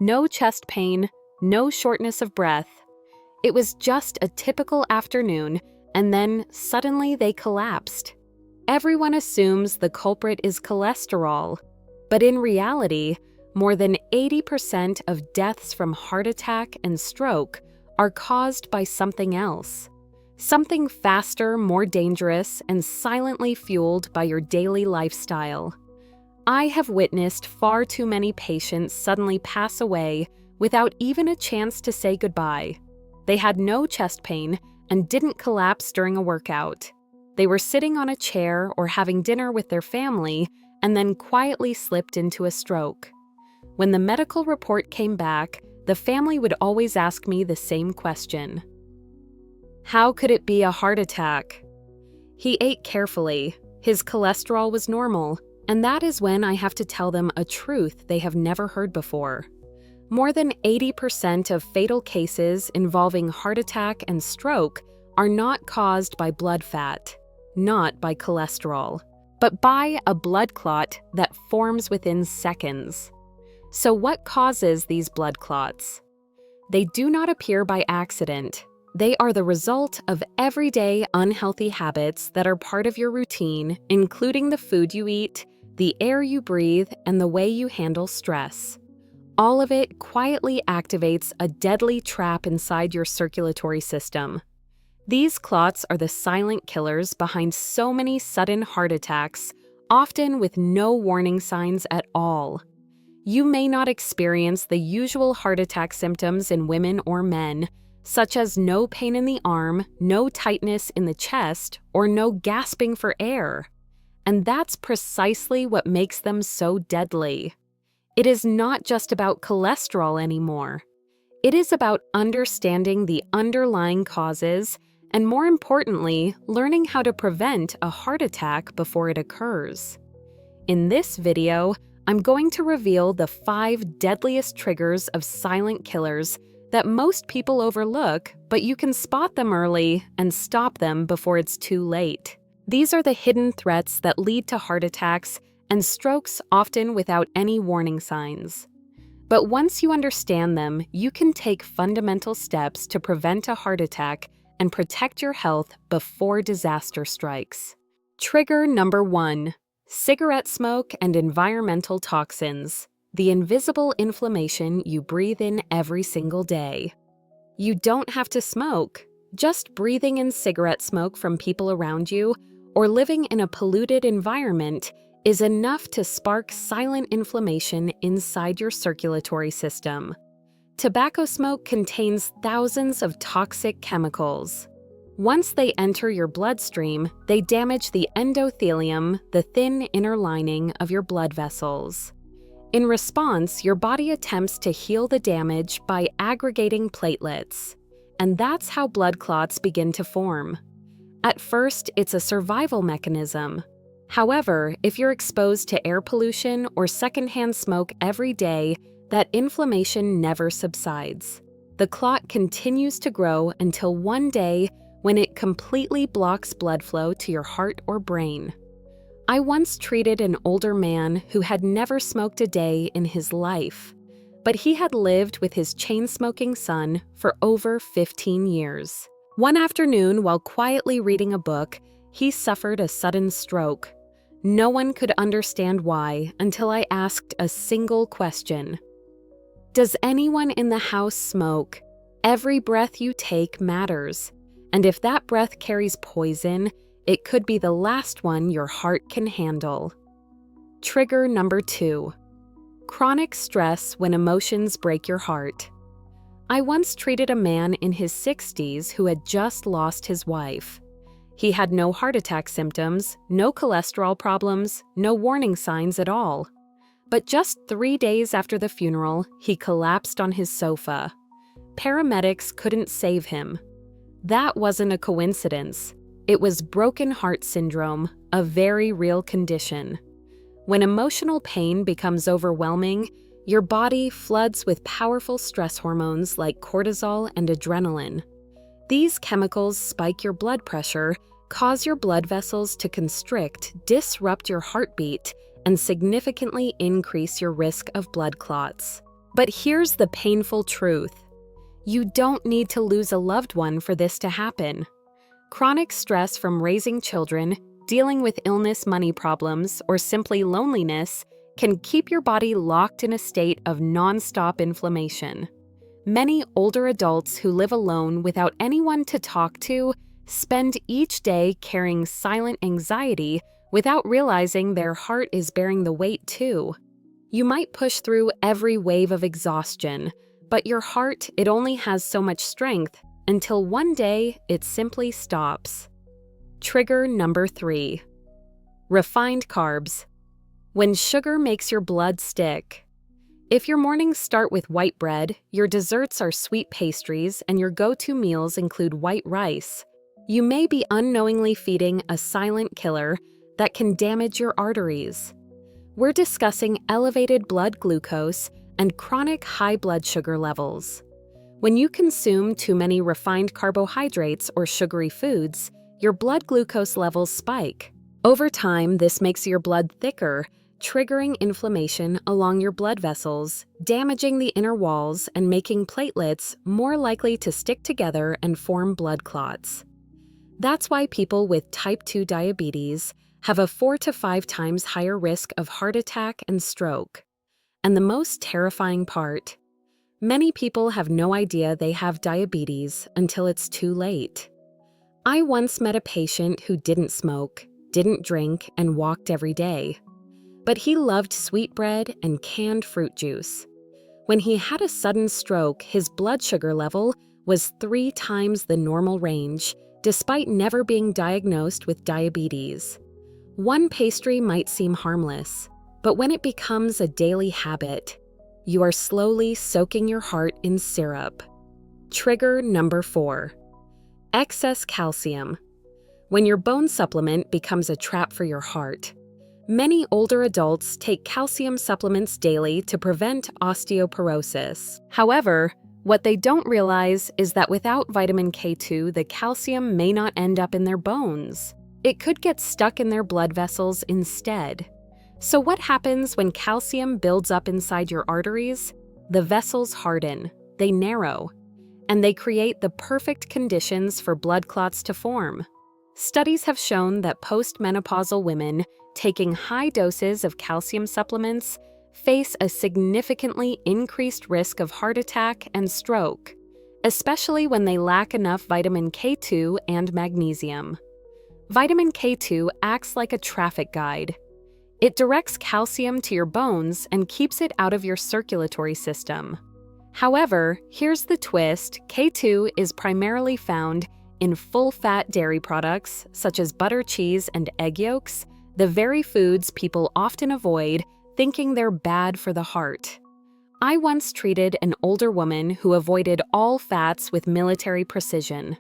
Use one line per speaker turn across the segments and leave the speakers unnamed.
No chest pain, no shortness of breath. It was just a typical afternoon, and then suddenly they collapsed. Everyone assumes the culprit is cholesterol, but in reality, more than 80% of deaths from heart attack and stroke are caused by something else. Something faster, more dangerous, and silently fueled by your daily lifestyle. I have witnessed far too many patients suddenly pass away without even a chance to say goodbye. They had no chest pain and didn't collapse during a workout. They were sitting on a chair or having dinner with their family and then quietly slipped into a stroke. When the medical report came back, the family would always ask me the same question. How could it be a heart attack? He ate carefully, his cholesterol was normal, and that is when I have to tell them a truth they have never heard before. More than 80% of fatal cases involving heart attack and stroke are not caused by blood fat, not by cholesterol, but by a blood clot that forms within seconds. So what causes these blood clots? They do not appear by accident. They are the result of everyday unhealthy habits that are part of your routine, including the food you eat, the air you breathe, and the way you handle stress. All of it quietly activates a deadly trap inside your circulatory system. These clots are the silent killers behind so many sudden heart attacks, often with no warning signs at all. You may not experience the usual heart attack symptoms in women or men, such as no pain in the arm, no tightness in the chest, or no gasping for air. And that's precisely what makes them so deadly. It is not just about cholesterol anymore. It is about understanding the underlying causes and, more importantly, learning how to prevent a heart attack before it occurs. In this video, I'm going to reveal the 5 deadliest triggers of silent killers that most people overlook, but you can spot them early and stop them before it's too late. These are the hidden threats that lead to heart attacks and strokes, often without any warning signs. But once you understand them, you can take fundamental steps to prevent a heart attack and protect your health before disaster strikes. Trigger number 1: cigarette smoke and environmental toxins. The invisible inflammation you breathe in every single day. You don't have to smoke. Just breathing in cigarette smoke from people around you or living in a polluted environment is enough to spark silent inflammation inside your circulatory system. Tobacco smoke contains thousands of toxic chemicals. Once they enter your bloodstream, they damage the endothelium, the thin inner lining of your blood vessels. In response, your body attempts to heal the damage by aggregating platelets, and that's how blood clots begin to form. At first, it's a survival mechanism. However, if you're exposed to air pollution or secondhand smoke every day, that inflammation never subsides. The clot continues to grow until one day when it completely blocks blood flow to your heart or brain. I once treated an older man who had never smoked a day in his life, but he had lived with his chain-smoking son for over 15 years. One afternoon, while quietly reading a book, he suffered a sudden stroke. No one could understand why until I asked a single question. Does anyone in the house smoke? Every breath you take matters, and if that breath carries poison, it could be the last one your heart can handle. Trigger number 2: chronic stress when emotions break your heart. I once treated a man in his 60s who had just lost his wife. He had no heart attack symptoms, no cholesterol problems, no warning signs at all. But just 3 days after the funeral, he collapsed on his sofa. Paramedics couldn't save him. That wasn't a coincidence. It was broken heart syndrome, a very real condition. When emotional pain becomes overwhelming, your body floods with powerful stress hormones like cortisol and adrenaline. These chemicals spike your blood pressure, cause your blood vessels to constrict, disrupt your heartbeat, and significantly increase your risk of blood clots. But here's the painful truth. You don't need to lose a loved one for this to happen. Chronic stress from raising children, dealing with illness, money problems, or simply loneliness can keep your body locked in a state of nonstop inflammation. Many older adults who live alone without anyone to talk to spend each day carrying silent anxiety without realizing their heart is bearing the weight too. You might push through every wave of exhaustion, but your heart, it only has so much strength until one day it simply stops. Trigger number 3. Refined carbs. When sugar makes your blood stick. If your mornings start with white bread, your desserts are sweet pastries, and your go-to meals include white rice, you may be unknowingly feeding a silent killer that can damage your arteries. We're discussing elevated blood glucose and chronic high blood sugar levels. When you consume too many refined carbohydrates or sugary foods, your blood glucose levels spike. Over time, this makes your blood thicker, triggering inflammation along your blood vessels, damaging the inner walls and making platelets more likely to stick together and form blood clots. That's why people with type 2 diabetes have a 4 to 5 times higher risk of heart attack and stroke. And the most terrifying part, many people have no idea they have diabetes until it's too late. I once met a patient who didn't smoke, didn't drink, and walked every day. But he loved sweetbread and canned fruit juice. When he had a sudden stroke, his blood sugar level was 3 times the normal range, despite never being diagnosed with diabetes. One pastry might seem harmless, but when it becomes a daily habit, you are slowly soaking your heart in syrup. Trigger number 4. Excess calcium. When your bone supplement becomes a trap for your heart. Many older adults take calcium supplements daily to prevent osteoporosis. However, what they don't realize is that without vitamin K2, the calcium may not end up in their bones. It could get stuck in their blood vessels instead. So what happens when calcium builds up inside your arteries? The vessels harden, they narrow, and they create the perfect conditions for blood clots to form. Studies have shown that postmenopausal women taking high doses of calcium supplements face a significantly increased risk of heart attack and stroke, especially when they lack enough vitamin K2 and magnesium. Vitamin K2 acts like a traffic guide. It directs calcium to your bones and keeps it out of your circulatory system. However, here's the twist: K2 is primarily found in full-fat dairy products such as butter, cheese, and egg yolks, the very foods people often avoid, thinking they're bad for the heart. I once treated an older woman who avoided all fats with military precision.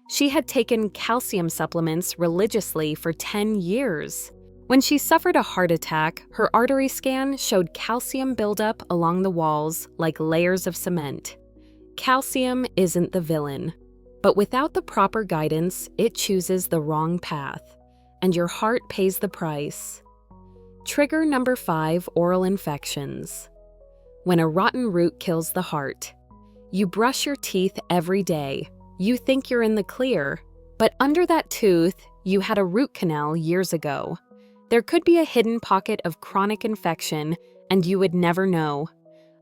She had taken calcium supplements religiously for 10 years. When she suffered a heart attack, her artery scan showed calcium buildup along the walls like layers of cement. Calcium isn't the villain, but without the proper guidance, it chooses the wrong path, and your heart pays the price. Trigger number 5, oral infections. When a rotten root kills the heart. You brush your teeth every day. You think you're in the clear, but under that tooth, you had a root canal years ago. There could be a hidden pocket of chronic infection, and you would never know.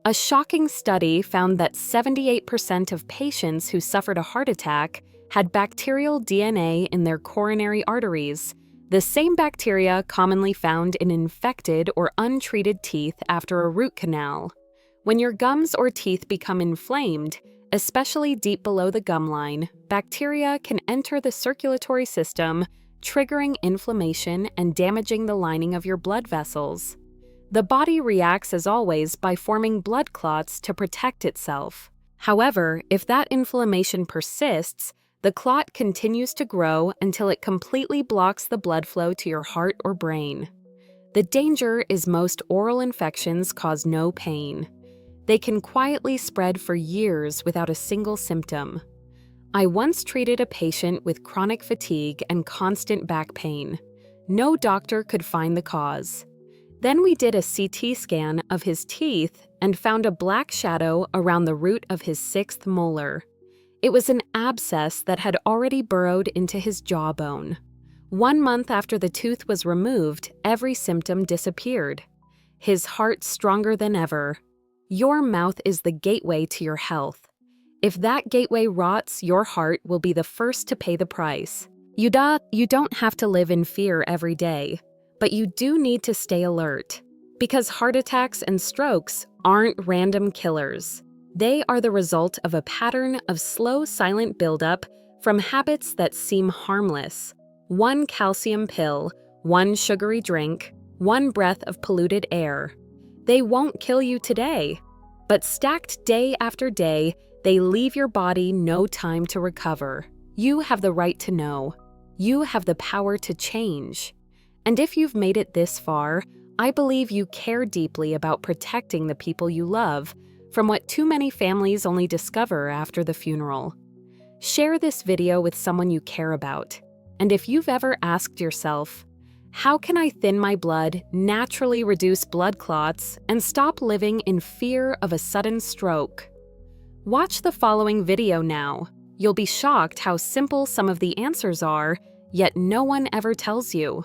A shocking study found that 78% of patients who suffered a heart attack had bacterial DNA in their coronary arteries, the same bacteria commonly found in infected or untreated teeth after a root canal. When your gums or teeth become inflamed, especially deep below the gum line, bacteria can enter the circulatory system, triggering inflammation and damaging the lining of your blood vessels. The body reacts as always by forming blood clots to protect itself. However, if that inflammation persists, the clot continues to grow until it completely blocks the blood flow to your heart or brain. The danger is most oral infections cause no pain. They can quietly spread for years without a single symptom. I once treated a patient with chronic fatigue and constant back pain. No doctor could find the cause. Then we did a CT scan of his teeth and found a black shadow around the root of his 6th molar. It was an abscess that had already burrowed into his jawbone. 1 month after the tooth was removed, every symptom disappeared. His heart stronger than ever. Your mouth is the gateway to your health. If that gateway rots, your heart will be the first to pay the price. You don't have to live in fear every day, but you do need to stay alert. Because heart attacks and strokes aren't random killers. They are the result of a pattern of slow, silent buildup from habits that seem harmless. 1 calcium pill, 1 sugary drink, 1 breath of polluted air. They won't kill you today, but stacked day after day, they leave your body no time to recover. You have the right to know. You have the power to change. And if you've made it this far, I believe you care deeply about protecting the people you love from what too many families only discover after the funeral. Share this video with someone you care about. And if you've ever asked yourself, how can I thin my blood, naturally reduce blood clots, and stop living in fear of a sudden stroke? Watch the following video now. You'll be shocked how simple some of the answers are, yet no one ever tells you.